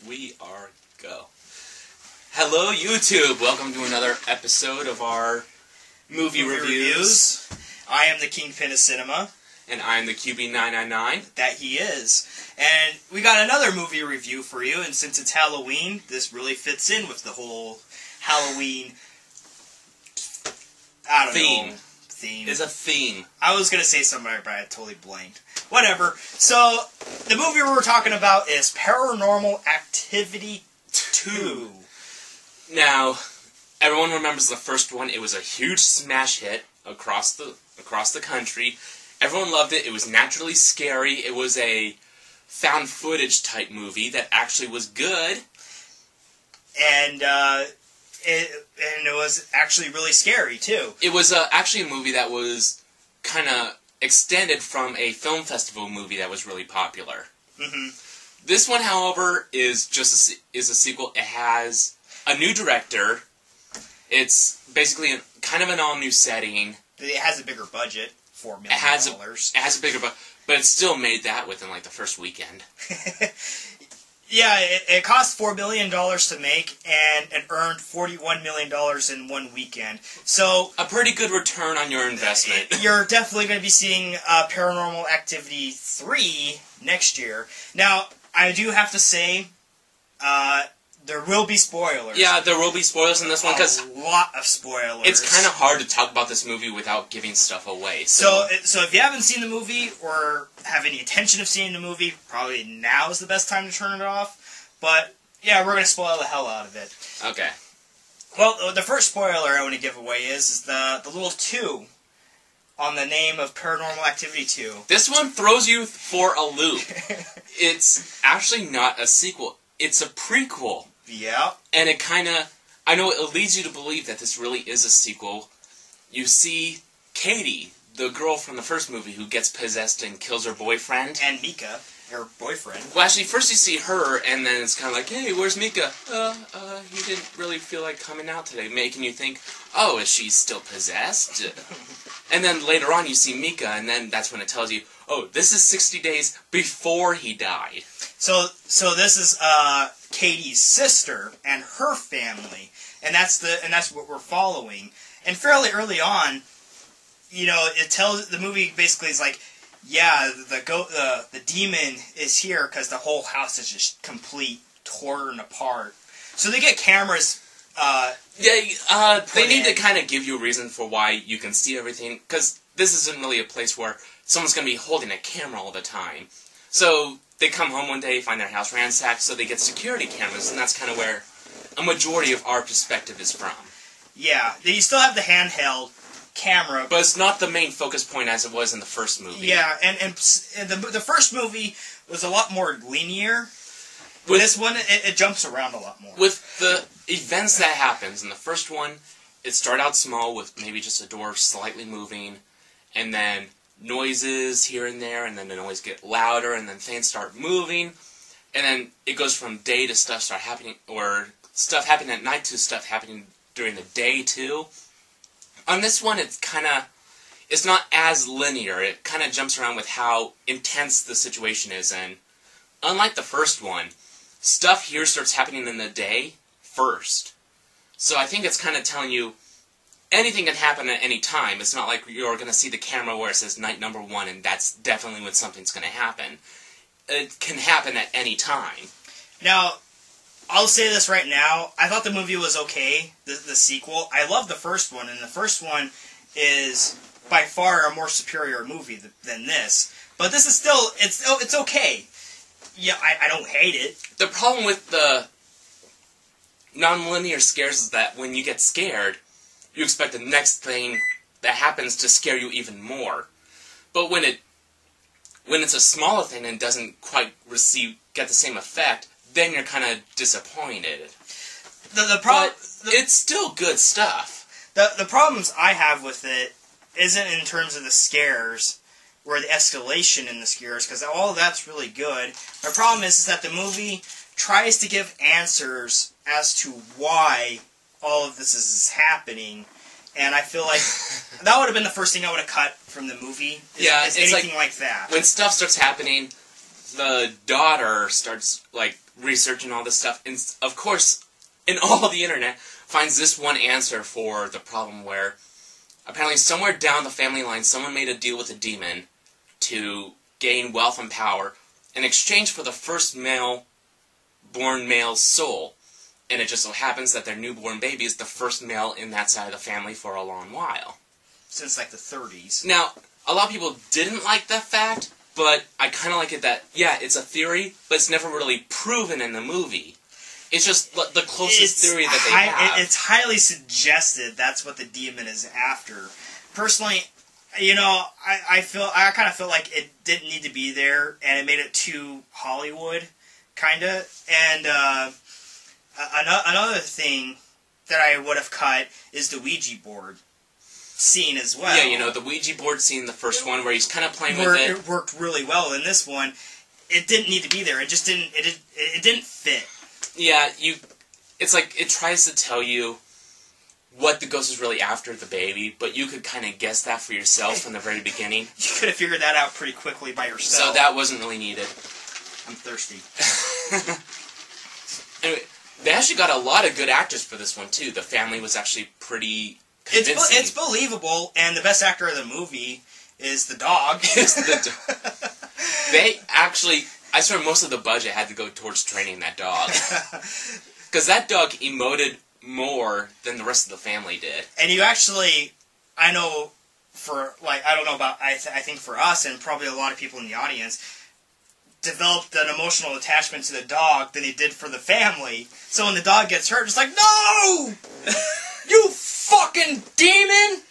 We are go. Hello, YouTube. Welcome to another episode of our movie reviews. I am the Kingpin of Cinema. And I'm the QB999. That he is. And we got another movie review for you, and since it's Halloween, this really fits in with the whole Halloween... Theme. It's a theme. I was going to say something, but I totally blanked. Whatever. So, the movie we're talking about is Paranormal Activity 2. Now, everyone remembers the first one. It was a huge smash hit across the country. Everyone loved it. It was naturally scary. It was a found footage type movie that actually was good. And it was actually really scary, too. It was actually a movie that was kind of extended from a film festival movie that was really popular. Mm-hmm. This one, however, is just a sequel. It has a new director. It's basically kind of an all-new setting. It has a bigger budget, $4 million. It has a bigger budget, but it still made that within like the first weekend. Yeah, it cost $4 billion to make, and it earned $41 million in one weekend. So a pretty good return on your investment. You're definitely going to be seeing Paranormal Activity 3 next year. Now, I do have to say, there will be spoilers. Yeah, there will be spoilers in this one, because a lot of spoilers. It's kind of hard to talk about this movie without giving stuff away. So if you haven't seen the movie, or have any intention of seeing the movie, probably now is the best time to turn it off. But, yeah, we're going to spoil the hell out of it. Okay. Well, the first spoiler I want to give away is the little 2 on the name of Paranormal Activity 2. This one throws you for a loop. It's actually not a sequel. It's a prequel. Yeah. And it kind of... I know it leads you to believe that this really is a sequel. You see Katie, the girl from the first movie who gets possessed and kills her boyfriend. And Mika, her boyfriend. Well, actually, first you see her, and then it's kind of like, hey, where's Mika? He didn't really feel like coming out today, making you think, oh, is she still possessed? And then later on you see Mika, and then that's when it tells you, oh, this is 60 days before he died. So this is Katie's sister and her family, and that's what we're following. And fairly early on, you know, the movie basically is like, yeah, the demon is here because the whole house is just complete torn apart. So they get cameras. They need to kind of give you a reason for why you can see everything, because this isn't really a place where someone's going to be holding a camera all the time. So they come home one day, find their house ransacked, so they get security cameras, and that's kind of where a majority of our perspective is from. Yeah, you still have the handheld camera, but it's not the main focus point as it was in the first movie. Yeah, and the first movie was a lot more linear. With this one, it jumps around a lot more. With the events that happens in the first one, it started out small with maybe just a door slightly moving, and then noises here and there, and then the noise get louder, and then things start moving, and then it goes from day to stuff start happening, or stuff happening at night to stuff happening during the day too. On this one, it's not as linear. It kind of jumps around with how intense the situation is, and unlike the first one, stuff here starts happening in the day first. So I think it's kind of telling you anything can happen at any time. It's not like you're going to see the camera where it says night number 1, and that's definitely when something's going to happen. It can happen at any time. Now, I'll say this right now. I thought the movie was okay, the sequel. I love the first one, and the first one is by far a more superior movie than this. But this is still, it's okay. Yeah, I don't hate it. The problem with the non-linear scares is that when you get scared, you expect the next thing that happens to scare you even more. But when it's a smaller thing and doesn't quite get the same effect, then you're kind of disappointed. It's still good stuff. The problems I have with it isn't in terms of the scares or the escalation in the scares, because all of that's really good. My problem is that the movie tries to give answers as to why all of this is happening, and I feel like that would have been the first thing I would have cut from the movie. It's anything like that. When stuff starts happening, the daughter starts, like, researching all this stuff, and of course, in all the internet, finds this one answer for the problem where apparently somewhere down the family line, someone made a deal with a demon to gain wealth and power in exchange for the first born male's soul. And it just so happens that their newborn baby is the first male in that side of the family for a long while. Since, like, the 30s. Now, a lot of people didn't like that fact, but I kind of like it that, yeah, it's a theory, but it's never really proven in the movie. It's just the closest theory that they have. It's highly suggested that's what the demon is after. Personally, you know, I kind of feel like it didn't need to be there, and it made it too Hollywood, kind of. And another thing that I would have cut is the Ouija board scene as well. Yeah, you know, the Ouija board scene, the first one, where he's kind of playing with it. It worked really well. In this one, it didn't need to be there. It just didn't. It didn't fit. Yeah, it's like it tries to tell you what the ghost is really after the baby, but you could kind of guess that for yourself from the very beginning. You could have figured that out pretty quickly by yourself. So that wasn't really needed. I'm thirsty. Anyway, they actually got a lot of good actors for this one, too. The family was actually pretty convincing. It's believable, and the best actor of the movie is the dog. They actually, I swear most of the budget had to go towards training that dog. Because that dog emoted more than the rest of the family did. And you actually, I know for, like, I don't know about, I think for us, and probably a lot of people in the audience, developed an emotional attachment to the dog than he did for the family. So when the dog gets hurt, it's like, no! You fucking demon!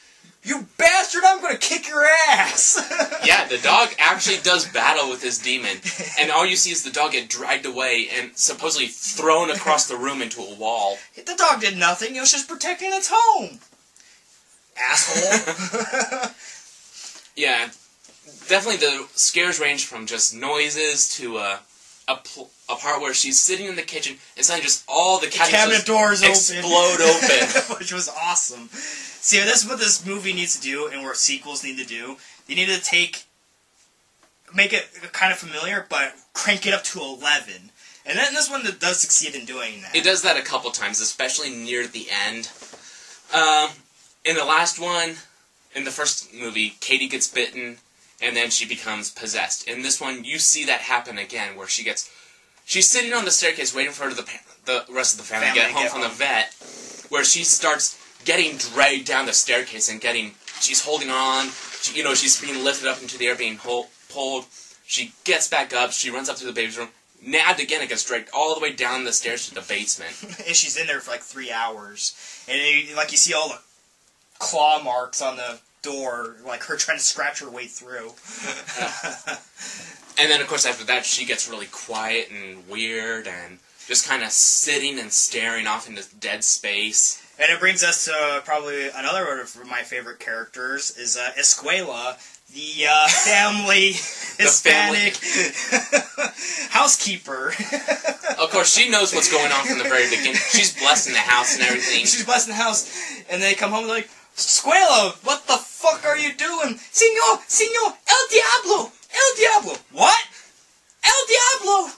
You bastard, I'm gonna kick your ass! Yeah, the dog actually does battle with his demon, and all you see is the dog get dragged away and supposedly thrown across the room into a wall. The dog did nothing, it was just protecting its home. Asshole. Yeah, definitely the scares range from just noises to a part where she's sitting in the kitchen and suddenly just all the cabinet doors explode open. Which was awesome. See, this is what this movie needs to do, and what sequels need to do. They need to make it kind of familiar, but crank it up to 11. And then this one does succeed in doing that. It does that a couple times, especially near the end. In the last one, in the first movie, Katie gets bitten, and then she becomes possessed. In this one, you see that happen again, where she's sitting on the staircase waiting for the rest of the family to get home from the vet, where she starts getting dragged down the staircase and she's holding on, she's being lifted up into the air, being pulled. She gets back up, she runs up to the baby's room, nabbed again, and gets dragged all the way down the stairs to the basement. And she's in there for like 3 hours. And you see all the claw marks on the door, like her trying to scratch her way through. And then, of course, after that, she gets really quiet and weird and just kind of sitting and staring off into dead space. And it brings us to probably another one of my favorite characters, is Escuela, the family Hispanic housekeeper. Of course, she knows what's going on from the very beginning. She's blessing the house and everything. She's blessing the house, and they come home and they're like, Escuela, what the fuck are you doing? Señor, el diablo! El diablo! What? El diablo!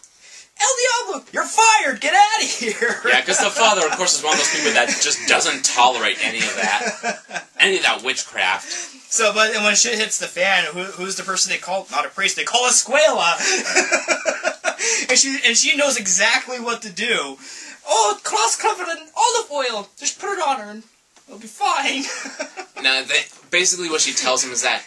El Diablo, you're fired! Get out of here! Yeah, because the father, of course, is one of those people that just doesn't tolerate any of that witchcraft. So, but when shit hits the fan, who's the person they call? Not a priest, they call Escuela! and she knows exactly what to do. Oh, cloth covered in olive oil! Just put it on her and it'll be fine. Now, basically what she tells him is that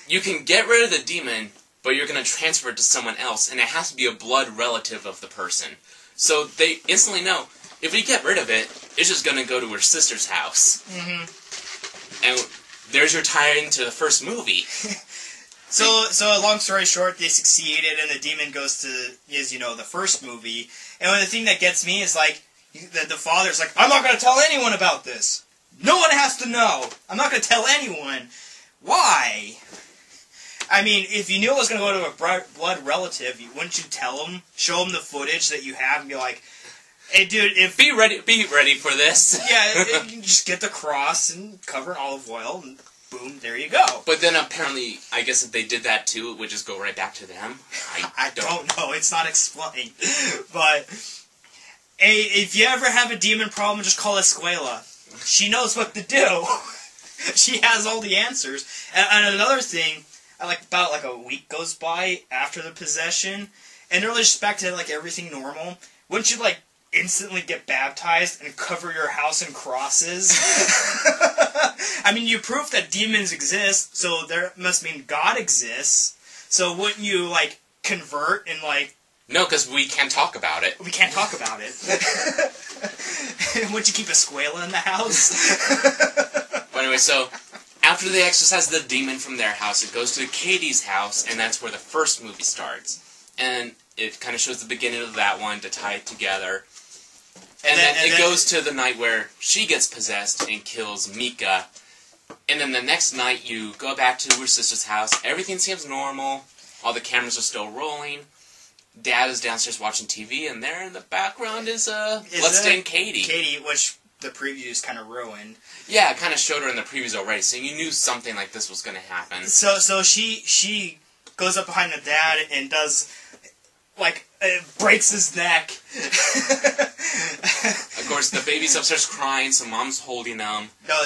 you can get rid of the demon, but you're going to transfer it to someone else, and it has to be a blood relative of the person. So they instantly know, if we get rid of it, it's just going to go to her sister's house. Mm-hmm. And there's your tie-in to the first movie. So long story short, they succeeded, and the demon goes to, the first movie. And the thing that gets me is, like, the father's like, I'm not going to tell anyone about this. No one has to know. I'm not going to tell anyone. Why? I mean, if you knew it was going to go to a blood relative, wouldn't you tell them? Show them the footage that you have and be like, hey, dude, Be ready for this. Yeah, you just get the cross and cover in olive oil and boom, there you go. But then apparently, I guess if they did that too, it would just go right back to them. I don't know. It's not explained. But if you ever have a demon problem, just call Escuela. She knows what to do. She has all the answers. And another thing, about a week goes by after the possession, and they're just back to everything normal. Wouldn't you instantly get baptized and cover your house in crosses? I mean, you prove that demons exist, so there must mean God exists. So wouldn't you convert and No, because we can't talk about it. We can't talk about it. Wouldn't you keep Escuela in the house? But anyway, so after they exorcise the demon from their house, it goes to Katie's house, and that's where the first movie starts. And it kind of shows the beginning of that one to tie it together. And then it goes to the night where she gets possessed and kills Mika. And then the next night, you go back to her sister's house. Everything seems normal. All the cameras are still rolling. Dad is downstairs watching TV, and there in the background is bloodstained Katie. Katie, which the previews kind of ruined. Yeah, it kind of showed her in the previews already, so you knew something like this was going to happen. So she goes up behind the dad and does, breaks his neck. Of course, the baby's upstairs crying, so mom's holding him. No,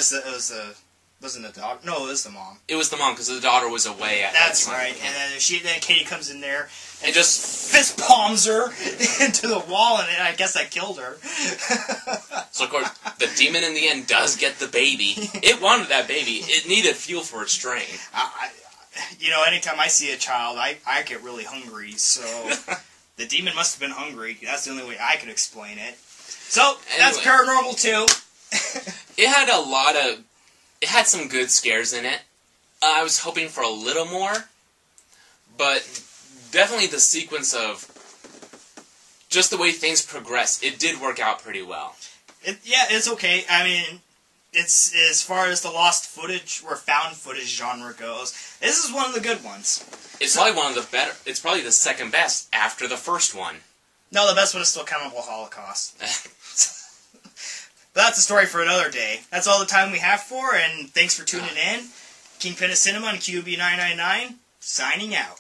wasn't the daughter? No, it was the mom. It was the mom, because the daughter was away at that time. Right. And then Katie comes in there and just fist palms her into the wall, and I guess that killed her. So, of course, the demon in the end does get the baby. It wanted that baby. It needed fuel for its strain. Anytime I see a child, I get really hungry, so the demon must have been hungry. That's the only way I could explain it. So, that's Paranormal 2. It had some good scares in it. I was hoping for a little more, but definitely the sequence of just the way things progress, it did work out pretty well. It's okay. I mean, it's as far as the lost footage or found footage genre goes, this is one of the good ones. It's probably one of the better. It's probably the second best after the first one. No, the best one is still Cannibal Holocaust. But that's a story for another day. That's all the time we have for, and thanks for tuning in. Kingpin of Cinema and QB999, signing out.